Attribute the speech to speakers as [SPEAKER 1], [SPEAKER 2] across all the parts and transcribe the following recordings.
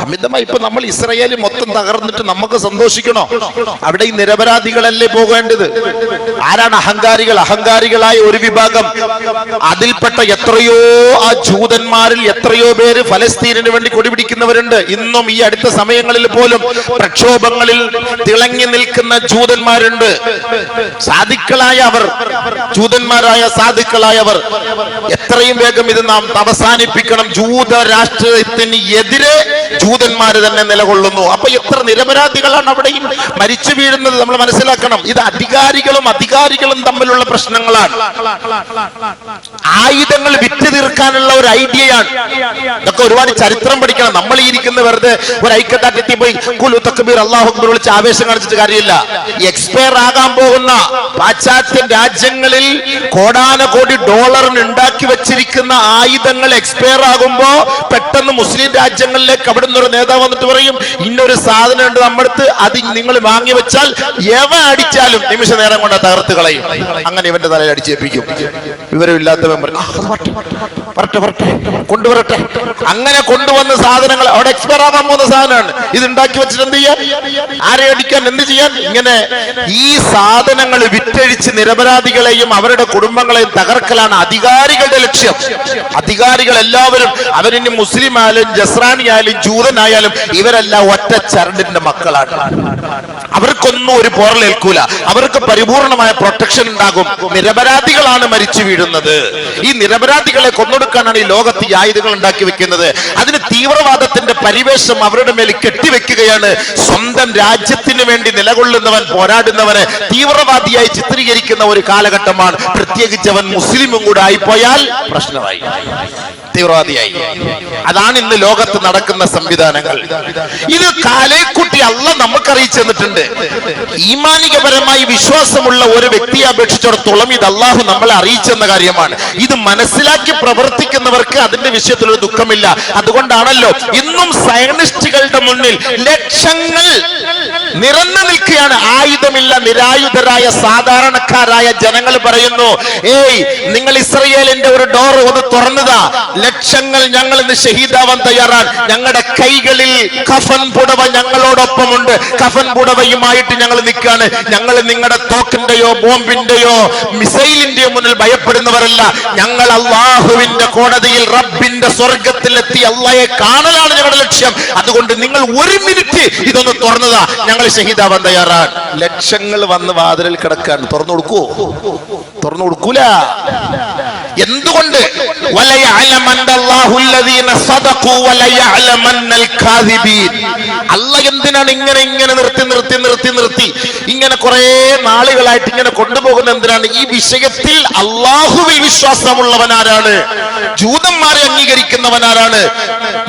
[SPEAKER 1] അമിതമായി ഇപ്പൊ നമ്മൾ ഇസ്രായേൽ മൊത്തം തകർന്നിട്ട് നമുക്ക് സന്തോഷിക്കണോ? അവിടെ ഈ നിരപരാധികളല്ലേ പോകേണ്ടത്? ആരാണ് അഹങ്കാരികൾ? അഹങ്കാരികളായ ഒരു വിഭാഗം, അതിൽപ്പെട്ട എത്രയോ ആ ജൂതന്മാരിൽ എത്രയോ പേര് ഫലസ്തീനിന് വേണ്ടി കൊടിപിടിക്കുന്നവരുണ്ട്. ഇന്നും ഈ അടുത്ത സമയങ്ങളിൽ പോലും പ്രക്ഷോഭങ്ങളിൽ തിളങ്ങി നിൽക്കുന്ന ജൂതന്മാരുണ്ട്. സാധുക്കളായ അവർ, ജൂതന്മാരായ സാധുക്കളായവർ, എത്രയും വേഗം ഇത് നാം അവസാനിപ്പിക്കണം. ജൂത രാഷ്ട്രീയത്തിന് എതിരെ ജൂതന്മാര് തന്നെ നിലകൊള്ളുന്നു. അപ്പൊ എത്ര നിരപരാധികളാണ് അവിടെയും മരിച്ചു വീഴുന്നത് നമ്മൾ മനസ്സിലാക്കണം. ഇത് അധികാരികളും തമ്മിലുള്ള പ്രശ്നങ്ങളാണ്. ആയുധങ്ങൾ വിറ്റ് തീർക്കാനുള്ള ഒരു ഐഡിയയാണ്. ഇതൊക്കെ ഒരുപാട് ചരിത്രം പഠിക്കണം. നമ്മൾ ഈ ഇരിക്കുന്ന വെറുതെ ഒരു ഐക്യദാർഢ്യത്തിൽ പോയി കുലു തക്ബീർ അല്ലാഹു അക്ബർ വിളിച്ച് ആവേശം കാണിച്ചിട്ട് കാര്യമില്ല. എക്സ്പയർ ആകാൻ പോകുന്ന പാശ്ചാത്യ രാജ്യങ്ങളിൽ കോടാനകോടി ഡോളറിന് ഉണ്ടാക്കി വെച്ചിരിക്കുന്ന ആയുധങ്ങൾ എക്സ്പയർ ആകുമ്പോ പെട്ടെന്ന് മുസ്ലിം രാജ്യങ്ങളിലേക്ക് അവിടെ നിന്നൊരു നേതാവ് വന്നിട്ട് പറയും, ഇന്നൊരു സാധനം ഉണ്ട് നമ്മടുത്ത്, അത് നിങ്ങൾ വാങ്ങി വെച്ചാൽ എവ അടിച്ചാലും നിമിഷ നേരം കൊണ്ട് തകർത്ത് കളയും. അങ്ങനെ ഇവന്റെ തലയിൽ അടിച്ചേൽപ്പിക്കും. വിവരമില്ലാത്തവൻ കൊണ്ടുവരട്ടെ. അങ്ങനെ കൊണ്ടുവന്ന സാധനങ്ങൾ അവിടെ എക്സ്പയർ ആകാൻ പോകുന്ന സാധനമാണ്. ഇത് ഉണ്ടാക്കി വെച്ചിട്ട് എന്ത് ചെയ്യാൻ? ആരെ അടിക്കാൻ? എന്ത് ചെയ്യാൻ? ഇങ്ങനെ ഈ സാധനങ്ങൾ വിറ്റഴിച്ച് നിരപരാധികളെയും അവരുടെ കുടുംബങ്ങളെയും തകർക്കലാണ് അധികാരികളുടെ ലക്ഷ്യം. അധികാരികൾ എല്ലാവരും, അവരിനി മുസ്ലിം ആയാലും ജസ്രാനി ആയാലും ജൂതനായാലും, ഇവരെല്ലാം ഒറ്റ ചരടിന്റെ മക്കളാണ്. അവർക്കൊന്നും ഒരു പോറലേൽക്കൂല. അവർക്ക് പരിപൂർണമായ പ്രൊട്ടക്ഷൻ ഉണ്ടാകും. നിരപരാധികളാണ് മരിച്ചു വീഴുന്നത്. ഈ നിരപരാധികളെ കൊന്നൊടുക്കാനാണ് ഈ ലോകത്ത് ഈ ആയുധങ്ങൾ ഉണ്ടാക്കി വെക്കുന്നത്. അതിന് തീവ്രവാദത്തിന്റെ പരിവേഷം അവരുടെ മേൽ കെട്ടിവെക്കുകയാണ്. സ്വന്തം രാജ്യത്തിന് വേണ്ടി നിലകൊള്ളുന്നവൻ, പോരാടുന്നവനെ തീവ്രവാദിയായി ചിത്രീകരിക്കുന്ന ഒരു കാലഘട്ടമാണ്. പ്രത്യേകിച്ച് അവൻ മുസ്ലിമും കൂടെ ആയിപ്പോയാൽ പ്രശ്നമായി, തീവ്രവാദിയായി. അതാണ് ഇന്ന് ലോകത്ത് നടക്കുന്ന സംവിധാനങ്ങൾ. ഇത് കാലേക്കുട്ടി അല്ല നമുക്ക് അറിയിച്ചു തന്നിട്ടുണ്ട്. ഈമാനികപരമായി വിശ്വാസമുള്ള ഒരു വ്യക്തിയെ അപേക്ഷിച്ചിടത്തോളം ഇത് അള്ളാഹു നമ്മളെ അറിയിച്ചെന്ന കാര്യമാണ്. ഇത് മനസ്സിലാക്കി പ്രവർത്തിക്കുന്നവർക്ക് അതിന്റെ വിഷയത്തിൽ ഒരു ദുഃഖമില്ല. അതുകൊണ്ടാണല്ലോ ഇന്നും സയനിസ്റ്റുകളുടെ മുന്നിൽ ലക്ഷങ്ങൾ നിറഞ്ഞു നിൽക്കുകയാണ്. ആയുധമില്ല നിരായുധരായ സാധാരണക്കാരായ ജനങ്ങൾ പറയുന്നു, ഏയ് നിങ്ങൾ ഇസ്രയേലിന്റെ ഒരു ഡോർ ഒന്ന് തുറന്നതാ, ലക്ഷങ്ങൾ ഞങ്ങൾ ഇന്ന് ഷഹീദാവാൻ തയ്യാറാണ്. ഞങ്ങളുടെ കൈകളിൽ കഫൻ പുടവ ഞങ്ങളോടൊപ്പമുണ്ട്. കഫൻ പുടവയുമായിട്ട് ഞങ്ങൾ നിൽക്കുകയാണ്. ഞങ്ങൾ നിങ്ങളുടെ തോക്കിന്റെയോ ബോംബിന്റെയോ മിസൈലിന്റെയോ മുന്നിൽ ഭയപ്പെടുന്നവരല്ല. ഞങ്ങൾ അള്ളാഹുവിന്റെ കോടതിയിൽ റബ്ബിന്റെ സ്വർഗത്തിലെത്തി അള്ളാഹയെ കാണലാണ് ഞങ്ങളുടെ ലക്ഷ്യം. അതുകൊണ്ട് നിങ്ങൾ ഒരു മിനിറ്റ് ഇതൊന്ന് തുറന്നതാ, ഞങ്ങൾ ഷഹീദാവാൻ തയ്യാറാണ്. ലക്ഷങ്ങൾ വന്ന് വാതിലിൽ കിടക്കാൻ തുറന്നു കൊടുക്കൂ? തുറന്നു കൊടുക്കൂല. എന്തുകൊണ്ട്? അല്ല എന്തിനാണ് ഇങ്ങനെ നിർത്തി ഇങ്ങനെ കുറെ നാളുകളായിട്ട് ഇങ്ങനെ കൊണ്ടുപോകുന്ന എന്തിനാണ്? ഈ വിഷയത്തിൽ അള്ളാഹുവിൽ വിശ്വാസമുള്ളവനാരാണ്? ജൂതന്മാരെ അംഗീകരിക്കുന്നവനാരാണ്?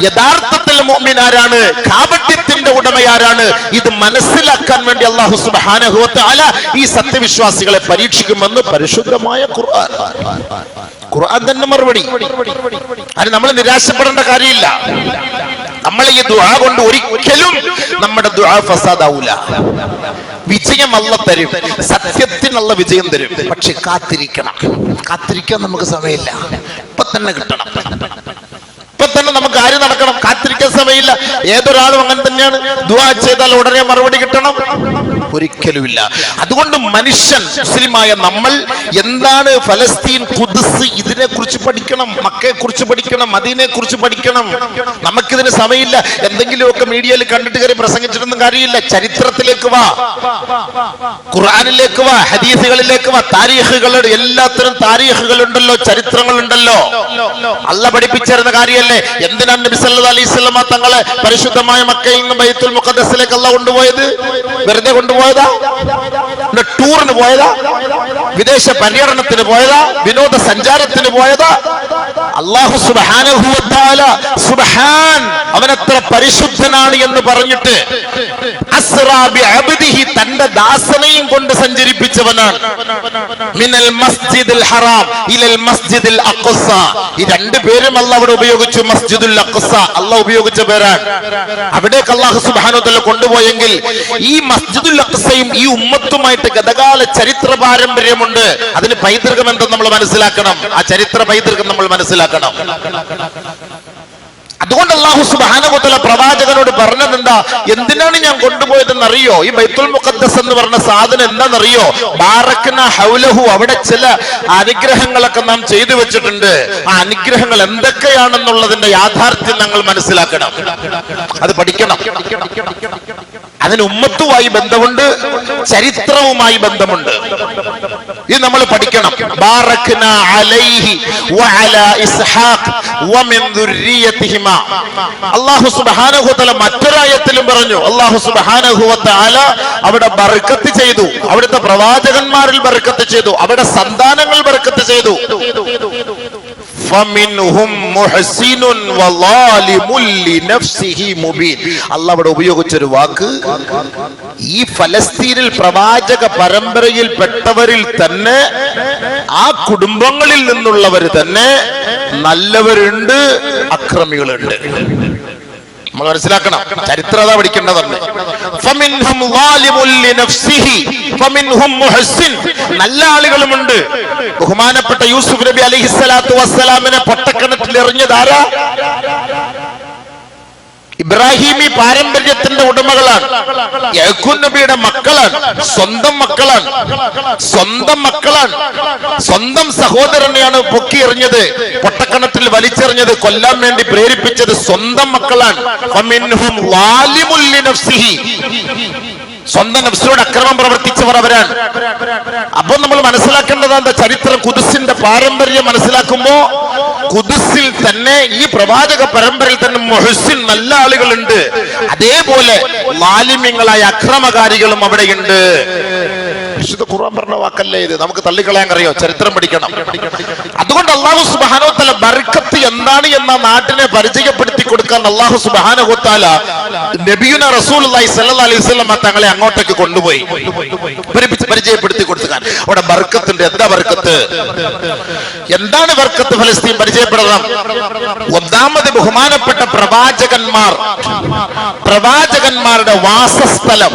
[SPEAKER 1] യഥാർത്ഥത്തിൽ മുഅ്മിനാരാണ്? കാപട്യത്തിന്റെ ഉടമയാരാണ്? ഇത് മനസ്സിലാക്കാൻ വേണ്ടി അല്ലാഹു സുബ്ഹാനഹു വ തആല ഈ സത്യവിശ്വാസികളെ പരീക്ഷിക്കുമെന്ന് പരിശുദ്ധമായ ഖുർആൻ. ഖുർആൻ തന്നെ മറുപടി. അത് നമ്മൾ നിരാശപ്പെടേണ്ട കാര്യമില്ല. നമ്മൾ ഈ ദുആ കൊണ്ട് ഒരിക്കലും നമ്മുടെ ദുആ ഫസാദാവൂല. വിജയം അല്ലാഹു തരും, സത്യത്തിനുള്ള വിജയം തരും. പക്ഷെ കാത്തിരിക്കാൻ നമുക്ക് സമയമില്ല. ഇപ്പൊ തന്നെ കിട്ടണം, ഇപ്പൊ തന്നെ നമുക്ക് കാര്യം നടക്കണം. കാത്തിരിക്കാൻ സമയമില്ല. ഏതൊരാളും അങ്ങനെ തന്നെയാണ്. ദുആ ചെയ്താൽ ഉടനെ മറുപടി കിട്ടണം? ഒരിക്കലുമില്ല. അതുകൊണ്ട് മനുഷ്യൻ, മുസ്ലിമായ നമ്മൾ എന്താണ് ഫലസ്തീൻ, ഖുദ്സ്, ഇതിനെ കുറിച്ച് പഠിക്കണം, മക്കയെ കുറിച്ച് പഠിക്കണം, മദീനയെ കുറിച്ച് പഠിക്കണം. നമുക്കിതിന് സമയമില്ല. എന്തെങ്കിലുമൊക്കെ മീഡിയയിൽ കണ്ടിട്ട് കയറി പ്രസംഗിച്ചിട്ടൊന്നും കാര്യമില്ല. ചരിത്രത്തിലേക്ക് വാ, ഖുർആനിലേക്ക് വാ, ഹദീസുകളിലേക്ക് വാ. താരീഖുകളുടെ എല്ലാത്തരം താരീഖുകളുണ്ടല്ലോ, ചരിത്രങ്ങളുണ്ടല്ലോ. അല്ലാഹു പഠിപ്പിച്ചിരുന്ന കാര്യമല്ലേ. എന്തിനാണ് നബി സല്ലല്ലാഹു അലൈഹി വസല്ലം തങ്ങളെ പരിശുദ്ധമായ മക്കയിൽ നിന്ന് ബൈത്തുൽ മുഖദ്ദസിലേക്ക് അല്ലാഹു കൊണ്ടുപോയത്? വെറുതെ കൊണ്ടുപോയതാ? ടൂറിന് പോയതാ? വിദേശ പര്യടനത്തിന് പോയതാ? വിനോദ സഞ്ചാരത്തിന് പോയതാ? അല്ലാഹു സുബ്ഹാനഹു വ തആല സുബ്ഹാൻ, അവനത്ര പരിശുദ്ധനാണ് എന്ന് പറഞ്ഞിട്ട് അസ്റാ ബിഅബ്ദിഹി, തന്റെ ദാസനെയും കൊണ്ട് സഞ്ചരിപ്പിച്ചവനാണ്. മിനൽ മസ്ജിദുൽ ഹറാം ഇലൽ മസ്ജിദുൽ അഖ്സ. ഈ രണ്ട് പേരും അല്ലാഹു അവിടെ ഉപയോഗിച്ചു. മസ്ജിദുൽ അഖ്സ അല്ലാഹു ഉപയോഗിച്ച പേരാണ്. അവിടേക്ക് അല്ലാഹു സുബ്ഹാനഹു വ തആല കൊണ്ടുപോയെങ്കിൽ ഈ മസ്ജിദുൽ അഖ്സയും ഈ ഉമ്മത്തുമായിട്ട് ഗതകാല ചരിത്ര പാരമ്പര്യമുണ്ട്. അതിന് പൈതൃകം എന്തെന്ന് നമ്മൾ മനസ്സിലാക്കണം. ആ ചരിത്ര പൈതൃകം നമ്മൾ മനസ്സിലാക്കണം. അതുകൊണ്ട് അല്ലാഹു സുബ്ഹാനഹു വ തആല പ്രവാചകനോട് പറഞ്ഞതെന്താ? എന്തിനാണ് ഞാൻ കൊണ്ടുപോയതെന്നറിയോ? ഈ ബൈത്തുൽ മുഖദ്ദസ് എന്ന് പറഞ്ഞ സാധനം എന്താണെന്നറിയോ? ബാറക്ന ഹൗലഹു, അവിടെ ചില അനുഗ്രഹങ്ങളൊക്കെ നാം ചെയ്തു വെച്ചിട്ടുണ്ട്. ആ അനുഗ്രഹങ്ങൾ എന്തൊക്കെയാണെന്നുള്ളതിന്റെ യാഥാർത്ഥ്യം ഞങ്ങൾ മനസ്സിലാക്കണം, അത് പഠിക്കണം. അതിന് ഉമ്മത്തുമായി ബന്ധമുണ്ട്, ചരിത്രവുമായി ബന്ധമുണ്ട്. ഇത് നമ്മൾ പഠിക്കണം. ബാറക്ന അലൈഹി വഅലാ ഇസ്ഹാഖ് വമിൻ ദുർരിയതിഹിമ. അല്ലാഹു സുബ്ഹാനഹു വ തആല മറ്റൊരായത്തിലും പറഞ്ഞു, അല്ലാഹു സുബ്ഹാനഹു വ തആല അവിടെ ബർക്കത്ത് ചെയ്തു, അവിടുത്തെ പ്രവാചകന്മാരിൽ ബർക്കത്ത് ചെയ്തു, അവിടെ സന്താനങ്ങൾ ബർക്കത്ത് ചെയ്തു. ഫമിൻഹും മുഹ്സിനുൻ വളാലിമുൻ ലിനഫ്സിഹി മുബീൻ. അല്ലാഹു അവിടെ ഉപയോഗിച്ചൊരു വാക്ക്, ഈ ഫലസ്തീനിൽ പ്രവാചക പരമ്പരയിൽ പെട്ടവരിൽ തന്നെ, ആ കുടുംബങ്ങളിൽ നിന്നുള്ളവർ തന്നെ നല്ലവരുണ്ട്, അക്രമികളുണ്ട്. നമ്മൾ മനസ്സിലാക്കണം, ചരിത്രത പഠിക്കേണ്ടതുണ്ട്. ഫമിൻഹും ളാലിമുൻ ലിനഫ്സിഹി ഫമിൻഹും മുഹ്സിൻ. നല്ല ആളുകളുമുണ്ട്. ബഹുമാനപ്പെട്ട യൂസുഫ് നബി അലൈഹിസ്സലാത്തു വസ്സലാമിനെ പൊട്ടക്കിണറ്റിൽ എറിഞ്ഞതാരാ? ഇബ്രാഹിമി പാരമ്പര്യത്തിന്റെ ഉടമകളാണ്, യാക്കൂബ് നബിയുടെ മക്കളാണ്, സ്വന്തം മക്കളാണ്, സ്വന്തം മക്കളാണ്. സ്വന്തം സഹോദരനെയാണ് പൊക്കി എറിഞ്ഞത്, പൊട്ടക്കിണറ്റിൽ വലിച്ചെറിഞ്ഞത്, കൊല്ലാൻ വേണ്ടി പ്രേരിപ്പിച്ചത് സ്വന്തം മക്കളാണ്. ഫമിൻഹും ളാലിമുൻ ലിനഫ്സിഹി, സ്വന്തം നഫ്സിനോട് അക്രമം പ്രവർത്തിച്ചവർ അവരാണ്. അപ്പൊ നമ്മൾ മനസ്സിലാക്കേണ്ടത് എന്താ? ചരിത്രം, ഖുദ്സിന്റെ പാരമ്പര്യം മനസ്സിലാക്കുമ്പോ ഖുദ്സിൽ തന്നെ, ഈ പ്രവാചക പരമ്പരയിൽ തന്നെ മുഹ്സിൻ നല്ല ആളുകളുണ്ട്, അതേപോലെ ളാലിമ്യങ്ങളായ അക്രമകാരികളും അവിടെയുണ്ട്. വിശുദ്ധ ഖുർആൻ പറഞ്ഞ വാക്കല്ലേ ഇത്? നമുക്ക് തള്ളിക്കളയാൻ അറിയോ? ചരിത്രം പഠിക്കണം. അതുകൊണ്ട് അല്ലാഹു സുബ്ഹാനഹു വ തആല ബർക്കത്ത് എന്താണ് എന്ന നാട്ടിനെ പരിചയപ്പെടുത്തി കൊടുക്കാൻ അല്ലാഹു സുബ്ഹാനഹു വ തആല നബിയുന റസൂലുള്ളാഹി സ്വല്ലല്ലാഹു അലൈഹി വസല്ലം തങ്ങളെ അങ്ങോട്ടേക്ക് കൊണ്ടുപോയി പരിചയപ്പെടുത്തി കൊടുക്കാൻ. അവിടെ ബർക്കത്തുണ്ട്. എന്താ ബർക്കത്ത്? എന്താണ് ബർക്കത്ത്? ഫലസ്തീൻ പരിചയപ്പെടണം. ഒന്നാമത് ബഹുമാനപ്പെട്ട പ്രവാചകന്മാരുടെ വാസസ്ഥലം,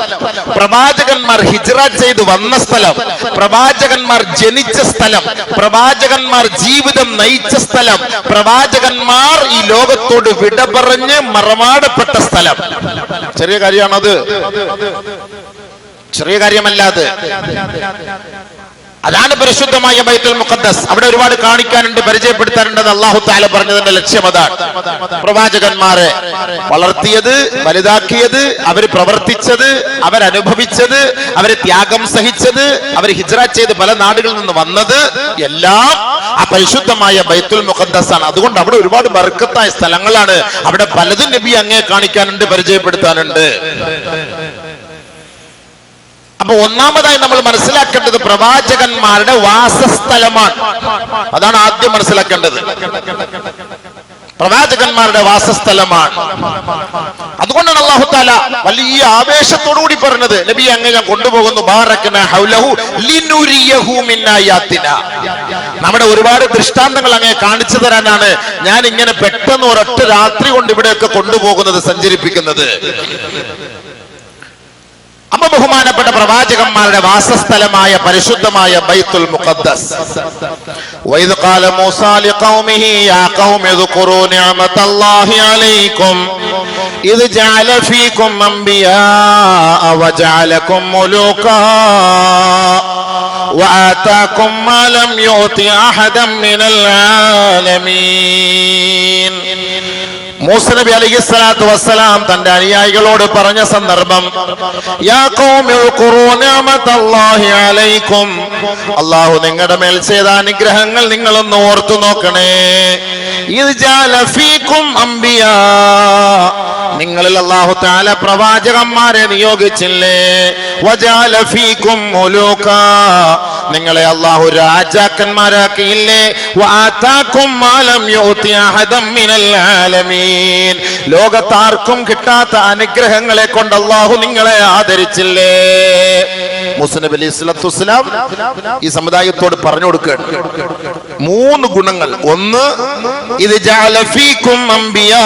[SPEAKER 1] പ്രവാചകന്മാർ ഹിജ്റ ചെയ്ത് വന്ന സ്ഥലം, പ്രവാചകന്മാർ ജനിച്ച സ്ഥലം, പ്രവാചകന്മാർ ജീവിതം നയിച്ച സ്ഥലം, പ്രവാചകന്മാർ ഈ ലോകത്തോട് വിട പറഞ്ഞ് മറമാടപ്പെട്ട സ്ഥലം. ചെറിയ കാര്യമാണത്, ചെറിയ കാര്യമല്ലാതെ. അതാണ് പരിശുദ്ധമായ ബൈത്തുൽ മുഖദ്ദസ്. അവിടെ ഒരുപാട് കാണിക്കാനുണ്ട്, പരിചയപ്പെടുത്താനുണ്ട്. അല്ലാഹു തആല പറഞ്ഞതിന്റെ ലക്ഷ്യം അതാണ്. പ്രവാചകന്മാരെ വളർത്തിയത്, വലുതാക്കിയത്, അവർ പ്രവർത്തിച്ചത്, അവരനുഭവിച്ചത്, അവര് ത്യാഗം സഹിച്ചത്, അവർ ഹിജ്റ ചെയ്ത് പല നാടുകളിൽ നിന്ന് വന്നത് എല്ലാം ആ പരിശുദ്ധമായ ബൈത്തുൽ മുഖദ്ദസ് ആണ്. അതുകൊണ്ട് അവിടെ ഒരുപാട് ബർക്കത്തായ സ്ഥലങ്ങളാണ്. അവിടെ പലതും നബി അങ്ങേ കാണിക്കാനുണ്ട്, പരിചയപ്പെടുത്താനുണ്ട്. അപ്പൊ ഒന്നാമതായി നമ്മൾ മനസ്സിലാക്കേണ്ടത് പ്രവാചകന്മാരുടെ വാസസ്ഥലമാണ്. അതാണ് ആദ്യം മനസ്സിലാക്കേണ്ടത്. പ്രവാചകന്മാരുടെ വാസസ്ഥലമാണ്. അതുകൊണ്ടാണ് അല്ലാഹു തആല വലിയ ആവേശത്തോടുകൂടി പറഞ്ഞത്, നബി അങ്ങ് ഞാൻ കൊണ്ടുപോകുന്നു, ബാറക്ന ഹൗലഹു ലിനുരിയഹു മിൻ ആയാതിനാ. നമ്മുടെ ഒരുപാട് ദൃഷ്ടാന്തങ്ങൾ അങ്ങേ കാണിച്ചു തരാനാണ് ഞാൻ ഇങ്ങനെ പെട്ടെന്ന് ഒരൊറ്റ രാത്രി കൊണ്ട് ഇവിടെയൊക്കെ കൊണ്ടുപോകുന്നത്, സഞ്ചരിപ്പിക്കുന്നത്. അപ്പൊ ബഹുമാനപ്പെട്ട പ്രവാചകന്മാരുടെ വാസസ്ഥലമായ പരിശുദ്ധമായ ബൈത്തുൽ മുഖദ്ദസ്. വഇദ് ഖാല മൂസാ ലിഖൗമിഹി യാ ഖൗമി ദ്കുറൂ നിഅമതല്ലാഹി അലൈക്കും ഇദ് ജഅല ഫീകും അംബിയാ വജഅലകും മുലൂകാ വആതാകും മാ ലം യുഅതി അഹദൻ മിനൽ ആലമീൻ. മൂസ നബി അലൈഹിസ്സലാത്തു വസ്സലാം തന്റെ അനുയായികളോട് പറഞ്ഞ സന്ദർഭം, യാ ഖൗമി ഉഖ്റൂ നിഅമതല്ലാഹി അലൈക്കും, അല്ലാഹു നിങ്ങളുടെ മേൽ ചെയ്ത അനുഗ്രഹങ്ങൾ നിങ്ങളൊന്ന് ഓർത്തു നോക്കണേ. ഇദ് ജഅല ഫീകും അംബിയാ, നിങ്ങളിൽ അല്ലാഹു തആല പ്രവാചകന്മാരെ നിയോഗിച്ചില്ലേ. വജഅല ഫീകും മുലൂകാ, നിങ്ങളെ അല്ലാഹു രാജാക്കന്മാരാക്കിയില്ലേ. വആതാകും മാ ലം യുഅതി അഹദൻ മിനൽ ആലമീൻ, ലോകത്താർക്കും കിട്ടാത്ത അനുഗ്രഹങ്ങളെ കൊണ്ട് അല്ലാഹു നിങ്ങളെ ആദരിച്ചില്ലേ. മൂസ നബി അലൈഹിസ്സലാത്തു വസ്സലാം ഈ സമുദായത്തോട് പറഞ്ഞു കൊടുക്കുകയാണ് 3 ഗുണങ്ങൾ. ഒന്ന്, ഇത് ജഅല ഫീകും അംബിയാ,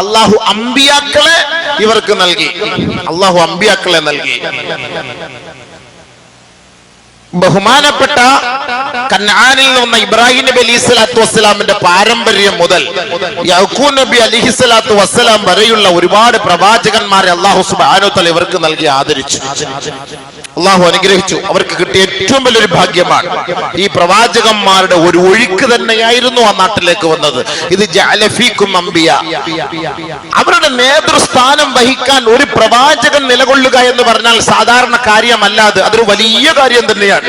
[SPEAKER 1] അല്ലാഹു അംബിയാക്കളെ ഇവർക്ക് നൽകി. അല്ലാഹു അംബിയാക്കളെ നൽകി. ബഹുമാനപ്പെട്ട കനാനിൽ നിന്ന് ഇബ്രാഹിം നബി അലൈഹി സ്വലാത്തു വസ്സലാമിന്റെ പാരമ്പര്യം മുതൽ യഅ്ഖൂബ് നബി അലൈഹി സ്വലാത്തു വസ്സലാം വരെയുള്ള ഒരുപാട് പ്രവാചകന്മാരെ അല്ലാഹു സുബ്ഹാനഹു വ തആല ഇവർക്ക് നൽകി ആദരിച്ചു. അള്ളാഹു അനുഗ്രഹിച്ചു. അവർക്ക് കിട്ടിയ ഏറ്റവും വലിയൊരു ഭാഗ്യമാണ് ഈ പ്രവാചകന്മാരുടെ ഒരു ഒഴുക്ക് തന്നെയായിരുന്നു ആ നാട്ടിലേക്ക് വന്നത്. ഇത് ജഅല ഫീകും അംബിയ, അവരുടെ നേതൃസ്ഥാനം വഹിക്കാൻ ഒരു പ്രവാചകൻ നിലകൊള്ളുക എന്ന് പറഞ്ഞാൽ സാധാരണ കാര്യമല്ലാതെ അതൊരു വലിയ കാര്യം തന്നെയാണ്.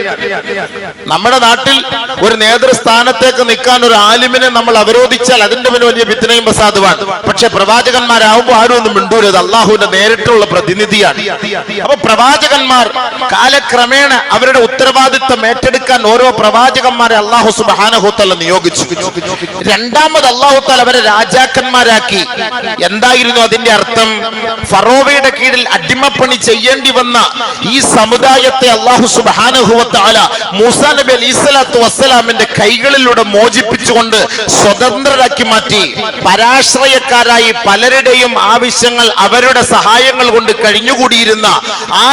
[SPEAKER 1] നമ്മുടെ നാട്ടിൽ ഒരു നേതൃസ്ഥാനത്തേക്ക് നിൽക്കാൻ ഒരു ആലിമിനെ നമ്മൾ അവരോധിച്ചാൽ അതിന്റെ മുന്നിൽ വലിയ ഫിത്നയും ഫസാദുമാണ്. പക്ഷെ പ്രവാചകന്മാരാകുമ്പോൾ ആരും ഒന്നും മിണ്ടൂലത് അള്ളാഹുവിന്റെ നേരിട്ടുള്ള പ്രതിനിധിയാണ്. അപ്പൊ പ്രവാചകന്മാർ കാലക്രമേണ അവരുടെ ഉത്തരവാദിത്വം ഏറ്റെടുക്കാൻ ഓരോ പ്രവാചകന്മാരെ അല്ലാഹു സുബ്ഹാനഹു വ തആല നിയോഗിച്ചു. രണ്ടാമത് അല്ലാഹു തആല അവരെ രാജാക്കന്മാരാക്കി. എന്തായിരുന്നു അതിന്റെ അർത്ഥം? ഫറോവയുടെ കീഴിൽ അടിമപ്പണി ചെയ്യേണ്ടി വന്ന ഈ സമുദായത്തെ അല്ലാഹു സുബ്ഹാനഹു വ തആല മൂസാ നബി അലൈഹിസ്സലാത്തു വസ്സലാമിന്റെ കൈകളിലൂടെ മോചിപ്പിച്ചുകൊണ്ട് സ്വതന്ത്രരാക്കി മാറ്റി. പരാശ്രയക്കാരായി പലരുടെയും ആവശ്യങ്ങൾ അവരുടെ സഹായങ്ങൾ കൊണ്ട് കഴിഞ്ഞുകൂടിയിരുന്ന ആ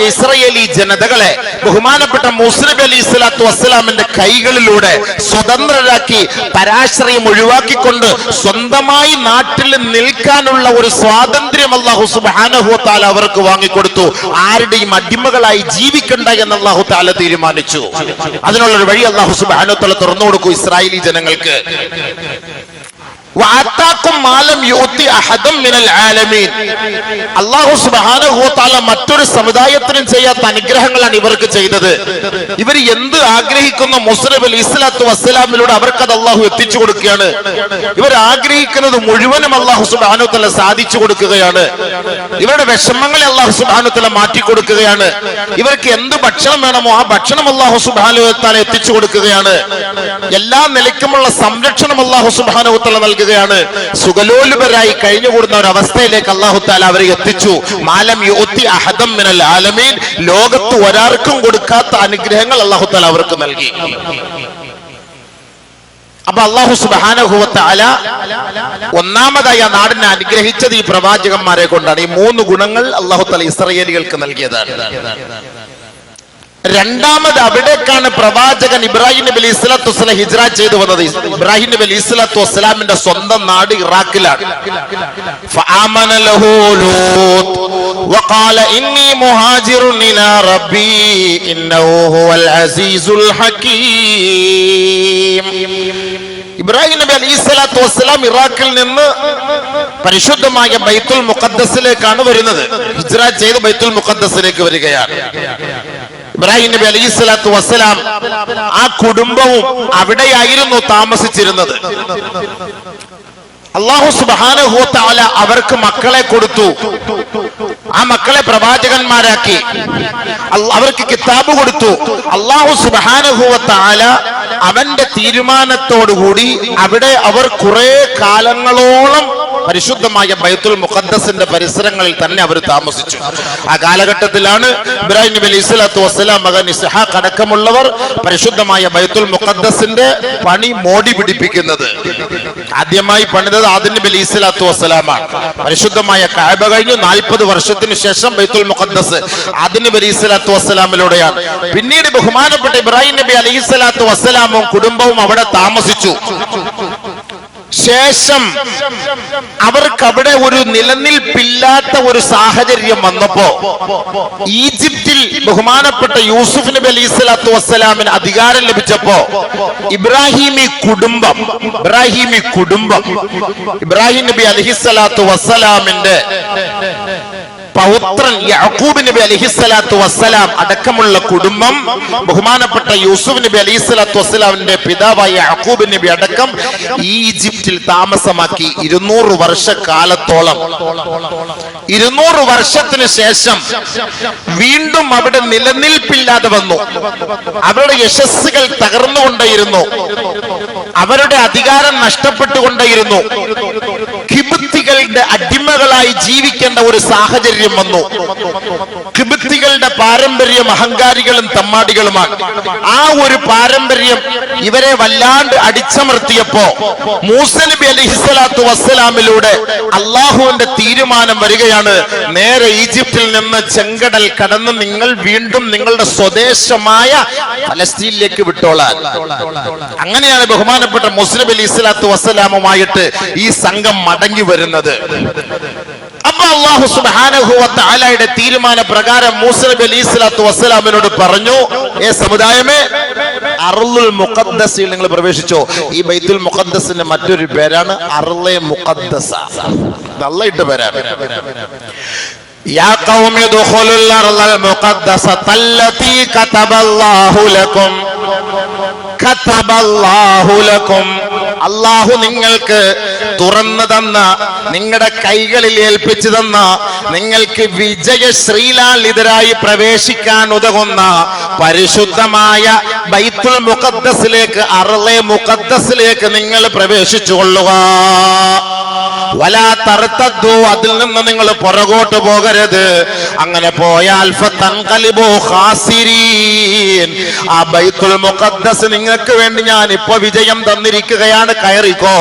[SPEAKER 1] ഇസ്രായേലി ജനതകളെ ബഹുമാനപ്പെട്ട മൂസാ നബി അലൈഹി സ്വലാത്തു വസ്സലാമിന്റെ കൈകളിലൂടെ സ്വതന്ത്രരാക്കി പരാശ്രയം ഒഴിവാക്കിക്കൊണ്ട് സ്വന്തമായി നാട്ടിൽ നിൽക്കാനുള്ള ഒരു സ്വാതന്ത്ര്യം അല്ലാഹു സുബ്ഹാനഹു വ തആല അവർക്ക് വാങ്ങിക്കൊടുത്തു. ആരുടെയും അടിമകളായി ജീവിക്കണ്ട എന്ന് അല്ലാഹു തആല തീരുമാനിച്ചു. അതിനുള്ളൊരു വഴി അല്ലാഹു സുബ്ഹാനഹു വ തആല തുറന്നു കൊടുക്കും ഇസ്രായേലി ജനങ്ങൾക്ക്. അല്ലാഹു സുബ്ഹാനഹു വ തആല മറ്റൊരു സമുദായത്തിനും ചെയ്യാത്ത അനുഗ്രഹങ്ങളാണ് ഇവർക്ക് ചെയ്തത്. ഇവർ എന്ത് ആഗ്രഹിക്കുന്ന മൂസാ നബി അലൈഹി സ്വലാത്തു വസ്സലാമിലൂടെ അവർക്കത് അല്ലാഹു എത്തിച്ചു കൊടുക്കുകയാണ്. ഇവർ ആഗ്രഹിക്കുന്നത് മുഴുവനും അല്ലാഹു സുബ്ഹാനഹു വ തആല സാധിച്ചു കൊടുക്കുകയാണ്. ഇവരുടെ വിഷമങ്ങളെ അല്ലാഹു സുബ്ഹാനഹു വ തആല മാറ്റി കൊടുക്കുകയാണ്. ഇവർക്ക് എന്ത് ഭക്ഷണം വേണമോ ആ ഭക്ഷണം അല്ലാഹു സുബ്ഹാനഹു വ തആല എത്തിച്ചു കൊടുക്കുകയാണ്. എല്ലാ നിലയ്ക്കുമുള്ള സംരക്ഷണം അല്ലാഹു സുബ്ഹാനഹു വ തആല നൽകുകയാണ്. സുഖലോലുപരായി കഴിഞ്ഞുകൂടുന്ന ഒരു അവസ്ഥയിലേക്ക് അല്ലാഹു തആല അവരെ എത്തിച്ചു. മാലം യുഅതി അഹദം മിനൽ ആലമീൻ, ലോകത്ത് ഒരാൾക്കും കൊടുക്കാത്ത അനുഗ്രഹങ്ങൾ അല്ലാഹു തആല അവർക്ക് നൽകി. അപ്പൊ അല്ലാഹു സുബ്ഹാനഹു വ തആല ഒന്നാമതായി ആ നാടിനെ അനുഗ്രഹിച്ചത് ഈ പ്രവാചകന്മാരെ കൊണ്ടാണ്. ഈ 3 ഗുണങ്ങൾ അല്ലാഹു തആല ഇസ്രായേലികൾക്ക് നൽകിയതാണ്. രണ്ടാമത് അവിടേക്കാണ് പ്രവാചകൻ ഇബ്രാഹിം നബി അലൈഹി സ്വലാത്തു വസ്സലാം ഹിജ്റ ചെയ്തു വന്നത്. ഇബ്രാഹിം നബി അലൈഹി സ്വലാത്തു വസ്സലാമിന്റെ സ്വന്തം നാട് ഇറാഖിലാണ്. ഫആമന ലഹു ലൂത്ത് വഖാല ഇന്നി മുഹാജിറുൻ ഇലാ റബ്ബി ഇന്നഹു ഹുവൽ അസീസുൽ ഹകീം. ഇബ്രാഹിം നബി അലൈഹി സ്വലാത്തു വസ്സലാം ഇറാഖിൽ നിന്ന് പരിശുദ്ധമായ ബൈത്തുൽ മുഖദ്ദസിലേക്കാണ് വരുന്നത്. ഹിജ്റ ചെയ്ത് ബൈത്തുൽ മുഖദ്ദസിലേക്ക് വരികയാണ്. ഇബ്രാഹിം നബി അലൈഹി സ്വലാത്തു വസ്സലാം ആ കുടുംബവും അവിടെയായിരുന്നു താമസിച്ചിരുന്നത്. അല്ലാഹു സുബ്ഹാനഹു വ തആല അവർക്ക് മക്കളെ കൊടുത്തു. ആ മക്കളെ പ്രവാചകന്മാരാക്കി. അവർക്ക് കിതാബ് കൊടുത്തു. അല്ലാഹു സുബ്ഹാനഹു വ തആല അവന്റെ തീരുമാനത്തോടുകൂടി അവിടെ അവർ കുറെ കാലങ്ങളോളം പരിശുദ്ധമായ ബൈത്തുൽ മുഖദ്ദസിന്റെ പരിസരങ്ങളിൽ തന്നെ അവർ താമസിച്ചു. ആ കാലഘട്ടത്തിലാണ് ഇബ്രാഹിം നബി അലൈഹി സ്വലാത്തു വസ്സലാം മകൻ ഇസ്ഹാഖ് അടക്കമുള്ളവർ പരിശുദ്ധമായ ബൈത്തുൽ മുഖദ്ദസിന്റെ പണി മോടി പിടിപ്പിക്കുന്നത്. ആദ്യമായി പണിതത് ആദം നബി അലൈഹി സ്വലാത്തു വസ്സലാമാണ്. പരിശുദ്ധമായ കഅബ കഴിഞ്ഞു 40 വർഷത്തിന് ശേഷം ബൈത്തുൽ മുഖദ്ദസ് ആദം നബി അലൈഹി സ്വലാത്തു വസ്സലാമിലൂടെയാണ്. പിന്നീട് ബഹുമാനപ്പെട്ട ഇബ്രാഹിം നബി അലൈഹി സ്വലാത്തു വസ്സലാമും കുടുംബവും അവിടെ താമസിച്ചു. ശേഷം അവർക്ക് അവിടെ ഒരു നിലനിൽപ്പില്ലാത്ത ഒരു സാഹചര്യം വന്നപ്പോ ഈജിപ്തിൽ ബഹുമാനപ്പെട്ട യൂസുഫ് നബി അലൈഹി സ്വലാത്തു വസ്സലാമിന് അധികാരം ലഭിച്ചപ്പോ ഇബ്രാഹിമി കുടുംബം ഇബ്രാഹിം നബി അലൈഹി സ്വലാത്തു വസ്സലാമിന്റെ പൗത്രൻ യഅ്ഖൂബ് നബി അലൈഹി സ്വലാത്തു വസ്സലാം അടക്കമുള്ള കുടുംബം ബഹുമാനപ്പെട്ട യൂസുഫ് നബി അലൈഹി സ്വലാത്തു വസ്സലാമിന്റെ പിതാവായ യഅ്ഖൂബ് നബി അടക്കം ഈജിപ്തിൽ താമസമാക്കി 200 വർഷക്കാലത്തോളം. 200 വർഷത്തിന് ശേഷം വീണ്ടും അവിടെ നിലനിൽപ്പില്ലാതെ വന്നു. അവരുടെ യശസ്സുകൾ തകർന്നുകൊണ്ടേയിരുന്നു. അവരുടെ അധികാരം നഷ്ടപ്പെട്ടുകൊണ്ടേയിരുന്നു. കിബുത്തികൾ കിബിത്തിന്റെ അടിമകളായി ജീവിക്കേണ്ട ഒരു സാഹചര്യം വന്നു. കിബിത്തികളുടെ പാരമ്പര്യം അഹങ്കാരികളും തമ്മാടികളുമാണ്. ആ ഒരു പാരമ്പര്യം ഇവരെ വല്ലാണ്ട് അടിച്ചമർത്തിയപ്പോ മൂസ നബി അലൈഹിസ്സലാത്തു വസ്സലാമിലൂടെ അള്ളാഹുവിന്റെ തീരുമാനം വരികയാണ്, നേരെ ഈജിപ്തിൽ നിന്ന് ചെങ്കടൽ കടന്ന് നിങ്ങൾ വീണ്ടും നിങ്ങളുടെ സ്വദേശമായ ഫലസ്തീനിലേക്ക് വിട്ടോളാൻ. അങ്ങനെയാണ് ബഹുമാനപ്പെട്ട മൂസ നബി അലൈഹിസ്സലാത്തു വസ്സലാമുമായിട്ട് ഈ സംഘം മടങ്ങി വരുന്നത്. അപ്പൊ അല്ലാഹു സുബ്ഹാനഹു വ തആലയുടെ തീരുമാന പ്രകാരം മൂസ നബി അലൈഹിസ്സലാത്തു വസ്സലാമിനോട് പറഞ്ഞു, സമുദായമേ, അർളുൽ മുഖദ്ദസിൽ നിങ്ങൾ പ്രവേശിച്ചോ. ഈ ബൈത്തുൽ മുഖദ്ദസിന്റെ മറ്റൊരു പേരാണ് അർളെ മുഖദ്ദസ. അല്ലാഹ് ഇട്ട പേരാണ്. യാ ഖൗമി ദുഖുലുൽ അർളൽ മുഖദ്ദസത അല്ലതി കതബല്ലാഹു ലക്കും. കതബല്ലാഹു ലക്കും, അല്ലാഹു നിങ്ങൾക്ക് തുറന്നു തന്ന, നിങ്ങളുടെ കൈകളിൽ ഏൽപ്പിച്ചു തന്ന, നിങ്ങൾക്ക് വിജയശ്രീലാളിതരായി പ്രവേശിക്കാൻ ഉതകുന്ന പരിശുദ്ധമായ ബൈത്തുൽ മുഖദ്ദസിലേക്ക്, അർളെ മുഖദ്ദസിലേക്ക് നിങ്ങൾ പ്രവേശിച്ചു കൊള്ളുക. വലാ തർതദ്ദു, അതിൽ നിന്ന് നിങ്ങൾ പുറകോട്ട് പോകരുത്. അങ്ങനെ പോയാൽ ഫതൻഖലിബു ഖാസിരീൻ, ആ ബൈത്തുൽ മുഖദ്ദസ് നിങ്ങൾക്ക് വേണ്ടി ഞാൻ ഇപ്പോ വിജയം തന്നിരിക്കുകയാണ്, കയറിക്കോ.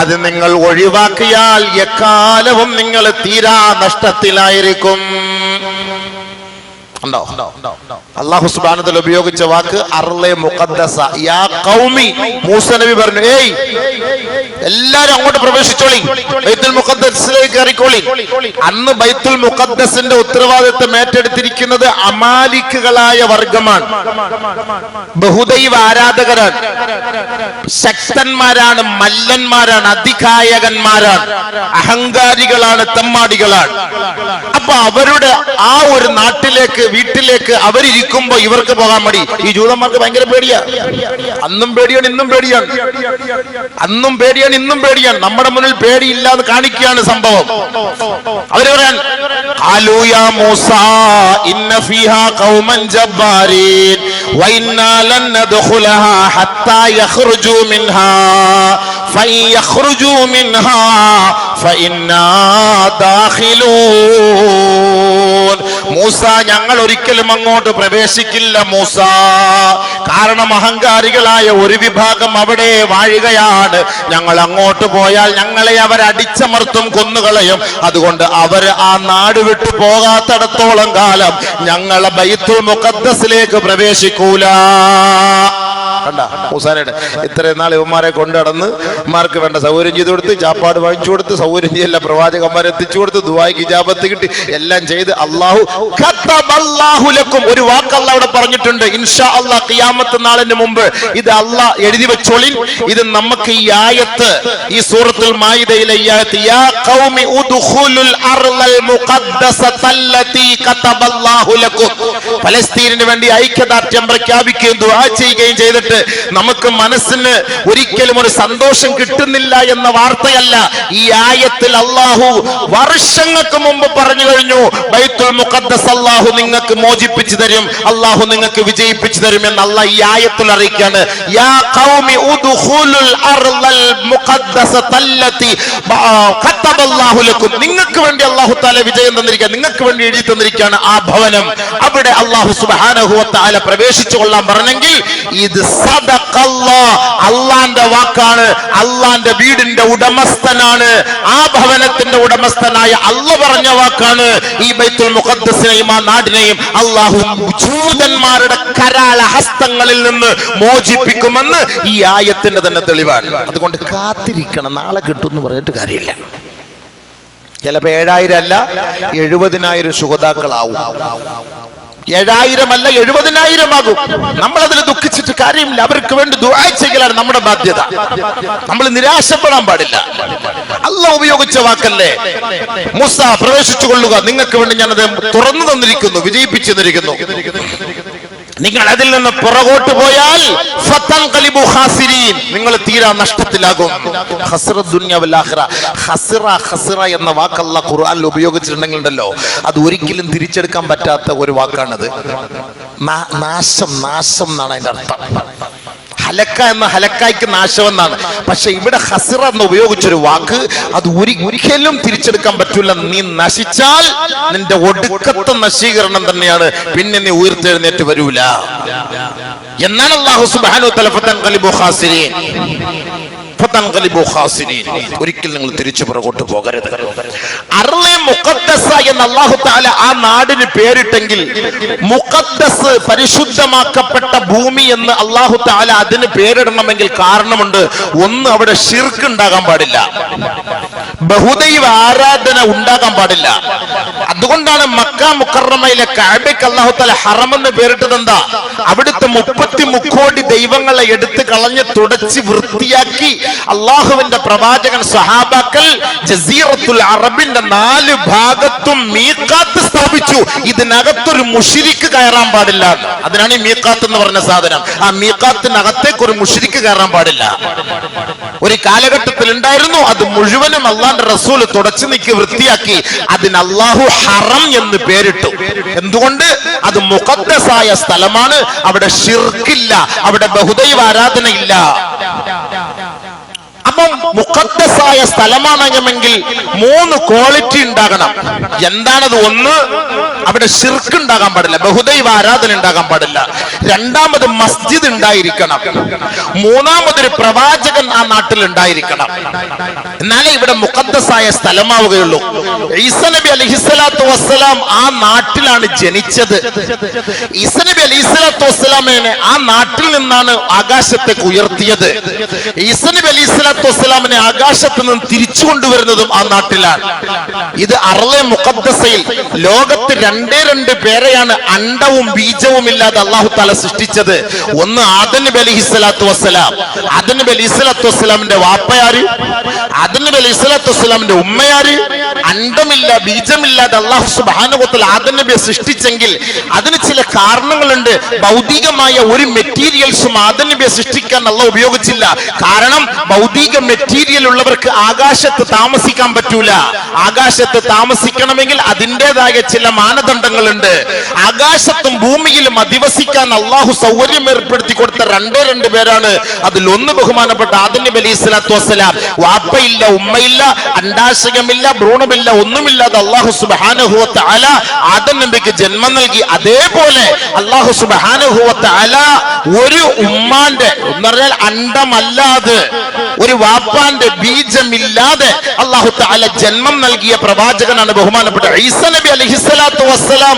[SPEAKER 1] അത് നിങ്ങൾ ഒഴിവാക്കിയാൽ എക്കാലവും നിങ്ങൾ തീരാ നഷ്ടത്തിലായിരിക്കും. അല്ലാഹു സുബ്ഹാനഹു വ തആല ഉപയോഗിച്ച വാക്ക് അർളെ മുഖദ്ദസ. യാ ഖൗമി, മൂസ നബി പറഞ്ഞു, ഏയ് എല്ലാരും അങ്ങോട്ട് പ്രവേശിച്ചോളി, ബൈത്തുൽ മുഖദ്ദസിലേക്ക് കയറിക്കോളി. അന്ന് ബൈത്തുൽ മുഖദ്ദസിന്റെ ഉത്തരവാദിത്വം ഏറ്റെടുത്തിരിക്കുന്നത് അമാലിക്കുകളായ വർഗമാണ്, ബഹുദൈവ ആരാധകരാണ്, ശക്തന്മാരാണ്, മല്ലന്മാരാണ്, അതികായകന്മാരാണ്, അഹങ്കാരികളാണ്, തെമ്മാടികളാണ്. അപ്പൊ അവരുടെ ആ ഒരു നാട്ടിലേക്ക്, വീട്ടിലേക്ക് അവരിയ്ക്കുമ്പോ ഇവർക്ക് പോകാൻ മടി. ഈ ജൂതന്മാർക്ക് ഭയങ്കര പേടിയാ. അന്നും പേടിയാണ്, ഇന്നും പേടിയാണ്. അന്നും പേടിയാണ്, ഇന്നും പേടിയാണ്. നമ്മുടെ മുന്നിൽ പേടിയില്ലാന്ന് കാണിക്കുകയാണ് സംഭവം. അവര് പറയാൻ, ഖാലൂ യാ മൂസാ ഇന്ന ഫീഹാ ഖൗമൻ ജബ്ബാരീൻ വഇന്നാ ലൻ നദ്ഖുലഹാ ഹത്താ യഖ്റുജൂ മിൻഹാ ഫഇൻ യഖ്റുജൂ മിൻഹാ ഫഇന്നാ ദാഖിലൂൻ. മൂസ, ഞങ്ങൾ ഒരിക്കലും അങ്ങോട്ട് പ്രവേശിക്കില്ല മൂസ, കാരണം അഹങ്കാരികളായ ഒരു വിഭാഗം അവിടെ വാഴുകയാണ്. ഞങ്ങൾ അങ്ങോട്ട് പോയാൽ ഞങ്ങളെ അവർ അടിച്ചമർത്തും, കൊന്നുകളയും. അതുകൊണ്ട് അവർ ആ നാട് വിട്ടു പോകാത്തിടത്തോളം കാലം ഞങ്ങളെ ബൈത്തുൽ മുഖദ്ദസിലേക്ക് പ്രവേശിക്കൂല. കണ്ട മൂസാനയുടെ ഇത്രയും നാൾ ഇവന്മാരെ കൊണ്ടുനടന്ന് ഇവന്മാർക്ക് വേണ്ട സൗകര്യം ചെയ്തു കൊടുത്ത്, ചാപ്പാട് വാങ്ങിച്ചു കൊടുത്ത്, സൗകര്യം ചെയ്യല്ല, പ്രവാചകന്മാരെ എത്തിച്ചു കൊടുത്ത്, ദുആയ്ക്ക് ഇജാബത്ത് കിട്ടി, എല്ലാം ചെയ്ത് അല്ലാഹു കതബല്ലാഹു ലക്കും. ഒരു വാക്ക് അല്ലാഹ് അവിടെ പറഞ്ഞിട്ടുണ്ട്, ഇൻഷാ അല്ലാഹ് ഖിയാമത്ത് നാളിന് മുമ്പ് ഇത് അല്ലാഹ് എഴുതി വെച്ചോളിൻ. ഇത് നമുക്ക് ഈ ആയത്ത്, ഈ സൂറത്തുൽ മാഇദയിലെ ഈ ആയത്ത്, യാ ഖൗമി ഉദ്ഖുലുൽ അർളൽ മുഖദ്ദസത അല്ലതി കതബല്ലാഹു ലക്കും, ഫലസ്തീനിന് വേണ്ടി ഐക്യദാർഢ്യം പ്രഖ്യാപിക്കുകയും ദുആ ചെയ്യുകയും ചെയ്തിട്ട് നമുക്ക് മനസ്സിന് ഒരിക്കലും ഒരു സന്തോഷം കിട്ടുന്നില്ല എന്ന വാർത്തയല്ല. ഈ ആയത്തിൽ അല്ലാഹു വർഷങ്ങൾക്ക് മുമ്പ് പറഞ്ഞു കഴിഞ്ഞു, ബൈത്തുൽ മുഖദ്ദസ് അല്ലാഹു നിങ്ങൾക്ക് മോചിപ്പിച്ചു തരും, അല്ലാഹു നിങ്ങൾക്ക് വിജയിപ്പിച്ചു തരും എന്ന് അല്ലാഹ് ഈ ആയത്തിൽ അറിയിക്കുകയാണ്. യാ ഖൗമി ഉദ്ഖുലുൽ അർളൽ മുഖദ്ദസത അല്ലതി കതബല്ലാഹു ലക്കും, നിങ്ങൾക്ക് വേണ്ടി അല്ലാഹു തആല വിജയം തന്നിരിക്കുകയാണ്, നിങ്ങൾക്ക് വേണ്ടി എഴുതി തന്നിരിക്കുകയാണ് ആ ഭവനം. അവിടെ അല്ലാഹു സുബ്ഹാനഹു വ തആല പ്രവേശിച്ചു കൊള്ളാൻ പറഞ്ഞെങ്കിൽ ഇത് സദഖല്ലാഹ്, അല്ലാഹുവിന്റെ വാക്കാണ്, അല്ലാഹുവിന്റെ വീടിന്റെ ഉടമസ്ഥനാണ്, ആ ഭവനത്തിന്റെ ഉടമസ്ഥനായ അല്ലാഹ് പറഞ്ഞ വാക്കാണ്. ഈ ബൈത്തുൽ മുഖദ്ദസിനെയും ആ നാടിനെയും അല്ലാഹു ജൂതന്മാരുടെ കരാള ഹസ്തങ്ങളിൽ നിന്ന് മോചിപ്പിക്കുമെന്ന് ഈ ആയത്തിന്റെ തന്നെ തെളിവാണ്. അതുകൊണ്ട് കാത്തിരിക്കണം, നാളെ കിട്ടും എന്ന് പറഞ്ഞിട്ട് കാര്യമില്ല. ചിലപ്പോ 7000 അല്ല 70,000 ശുഹദാക്കളാവും. 7000 അല്ല 70,000 ആകും. നമ്മളതിൽ ദുഃഖിച്ചിട്ട് കാര്യമില്ല. അവർക്ക് വേണ്ടി ദുആ ചെയ്യലാണ് നമ്മുടെ ബാധ്യത. നമ്മൾ നിരാശപ്പെടാൻ പാടില്ല. അല്ലാഹ് ഉപയോഗിച്ച വാക്കല്ലേ, മൂസ പ്രവേശിച്ചു കൊള്ളുക, നിങ്ങൾക്ക് വേണ്ടി ഞാനത് തുറന്നു തന്നിരിക്കുന്നു, വിജയിപ്പിച്ചു തന്നിരിക്കുന്നു. നിങ്ങൾ അതിൽ നിന്ന് പുറകോട്ട് പോയാൽ ഫതൻഖലിബു ഖാസിരീൻ, നിങ്ങൾ തീരാ നഷ്ടത്തിലാകും. ഖസ്റ ദുനിയ വൽ ആഖിറ. ഖസ്റ എന്ന വാക്ക് അല്ലാഹ് ഖുർആനിൽ ഉപയോഗിച്ചിട്ടുണ്ടെങ്കിലുണ്ടല്ലോ, അത് ഒരിക്കലും തിരിച്ചെടുക്കാൻ പറ്റാത്ത ഒരു വാക്കാണത്. നാശം, നാശം എന്നാണ് അതിന്റെ അർത്ഥം. ഹലക്ക എന്ന ഹലക്കായ്ക്ക് നാശമെന്നാണ്. പക്ഷെ ഇവിടെ ഹസിറ എന്ന് ഉപയോഗിച്ചൊരു വാക്ക് അത് ഒരിക്കലും തിരിച്ചെടുക്കാൻ പറ്റൂല. നീ നശിച്ചാൽ നിന്റെ ഒടുക്കത്തെ നശീകരണം തന്നെയാണ്, പിന്നെ നീ ഉയർത്തെഴുന്നേറ്റ് വരൂല എന്നാണ് അല്ലാഹു സുബ്ഹാനഹു വ തആല ഫതൻഖലിബു ഖാസിരീൻ, ഒരിക്കൽ നിങ്ങൾ തിരിച്ചു പുറകോട്ട് പോകരുത്. അർളെ മുഖദ്ദസ എന്ന് അല്ലാഹു തആല ആ നാടിന് പേരിട്ടെങ്കിൽ മുഖദ്ദസ് പരിശുദ്ധമാക്കപ്പെട്ട ഭൂമി എന്ന് അല്ലാഹു തആല അതിന് പേരിടണമെങ്കിൽ കാരണമുണ്ട്. ഒന്ന്, അവിടെ ശിർക്ക് ഉണ്ടാകാൻ പാടില്ല, ബഹുദൈവ ആരാധന ഉണ്ടാകാൻ പാടില്ല. അതുകൊണ്ടാണ് മക്ക മുക്കറമയിലെ കഅബയ്ക്ക് അല്ലാഹു തആല ഹറം എന്ന് പേരിട്ടത്. എന്താ? അവിടുത്തെ 33 കോടി ദൈവങ്ങളെ എടുത്ത് കളഞ്ഞ് തുടച്ച് വൃത്തിയാക്കി അള്ളാഹുവിന്റെ പ്രവാചകൻ സ്വഹാബാക്കൾ ജസീറത്തുൽ അറബിന്റെ 4 ഭാഗത്തും മീഖാത്ത് സ്ഥാപിച്ചു. ഇതിനകത്തൊരു മുശ്രിക്ക് കയറാൻ പാടില്ല. അതിനാണ് ഈ മീഖാത്ത് എന്ന് പറഞ്ഞ സാധനം. ആ മീഖാത്തിനകത്തേക്ക് ഒരു മുശ്രിക്ക് കയറാൻ പാടില്ല. ഒരു കാലഘട്ടത്തിൽ ഉണ്ടായിരുന്നു, അത് മുഴുവനും അള്ളാന്റെ റസൂൽ തുടച്ചു നീക്കി വൃത്തിയാക്കി. അതിന് അള്ളാഹു ഹറം എന്ന് പേരിട്ടു. എന്തുകൊണ്ട്? അത് മുഖദ്ദസായ സ്ഥലമാണ്, അവിടെ ശിർക്കില്ല, അവിടെ ബഹുദൈവ ആരാധനയില്ല. അപ്പം മുഖദ്ദസായ സ്ഥലമാണെങ്കിൽ 3 ക്വാളിറ്റി ഉണ്ടാകണം. എന്താണത്? ഒന്ന്, അവിടെ ശിർക്ക് ഉണ്ടാകാൻ പാടില്ല, ബഹുദൈവ ആരാധന ഉണ്ടാകാൻ പാടില്ല. രണ്ടാമത് മസ്ജിദ് ഉണ്ടായിരിക്കണം. മൂന്നാമതൊരു പ്രവാചകൻ ആ നാട്ടിൽ ഉണ്ടായിരിക്കണം. എന്നാലേ ഇവിടെ മുഖദ്ദസായ സ്ഥലമാവുകയുള്ളൂ. ഈസാ നബി അലൈഹിസ്സലാത്തു വസ്സലാം ആ നാട്ടിലാണ് ജനിച്ചത്. ഈസാ നബി അലൈഹിസ്സലാത്തു വസ്സലാമിനെ ആ നാട്ടിൽ നിന്നാണ് ആകാശത്തേക്ക് ഉയർത്തിയത്. ഈസാ നബി അലൈഹിസ്സലാത്തു വസ്സലാമിനെ ആകാശത്ത് നിന്ന് തിരിച്ചു കൊണ്ടുവരുന്നതും ആ നാട്ടിലാണ്. ഇത് അർളെ മുഖദ്ദസയിൽ ലോകത്ത് 2 പേരെയാണ് അണ്ടവും ബീജവും ഇല്ലാതെ അല്ലാഹു തആല സൃഷ്ടിച്ചത്. ഒന്ന് ആദം നബി അലൈഹിസ്സലാത്തു വസ്സലാം. ആദം നബി അലൈഹിസ്സലാത്തു വസ്സലാമിന്റെ വാപ്പയാര്? ആദം നബി അലൈഹിസ്സലാത്തു വസ്സലാമിന്റെ ഉമ്മയാര്? അണ്ടമില്ല ബീജമില്ലാതെ അല്ലാഹു സുബ്ഹാനഹു വ തആല ആദം നബിയെ സൃഷ്ടിച്ചെങ്കിൽ അതിന് ചില കാരണങ്ങളുണ്ട്. ഭൗതികമായ ഒരു മെറ്റീരിയൽസും ആദം നബിയെ സൃഷ്ടിക്കാൻ അല്ലാഹു ഉപയോഗിച്ചില്ല. കാരണം ഭൗതിക മെറ്റീരിയൽ ഉള്ളവർക്ക് ആകാശത്ത് താമസിക്കാൻ പറ്റൂല. ആകാശത്ത് താമസിക്കണമെങ്കിൽ അതിൻ്റെതായ ചില മാനദണ്ഡങ്ങളുണ്ട്. ആകാശത്തും ഭൂമിയിലും അധിവസിക്കാൻ അള്ളാഹു സൗകര്യം ഏർപ്പെടുത്തി കൊടുത്ത 2 പേരാണ്. അതിലൊന്ന് ബഹുമാനപ്പെട്ട ആദം നബി അലൈഹിസ്സലാത്തു വസ്സലാം. വാപ്പയില്ല, ഉമ്മയില്ല, അണ്ടാശയമില്ല, ഭ്രൂണമില്ല, ഒന്നുമില്ലാതെ അള്ളാഹു സുബ്ഹാനഹു വ തആല ആദം നബിക്ക് ജന്മം നൽകി. അതേപോലെ അള്ളാഹു സുബ്ഹാനഹു വ തആല ഒരു ഉമ്മാന്റെ എന്ന് പറഞ്ഞാൽ അണ്ടമല്ലാതെ, ഒരു വാപ്പാന്റെ ബീജമില്ലാതെ അല്ലാഹു തആല ജന്മം നൽകിയ പ്രവാചകനാണ് ബഹുമാനപ്പെട്ട ഈസാ നബി അലൈഹിസ്സലാത്തു വസ്സലാം.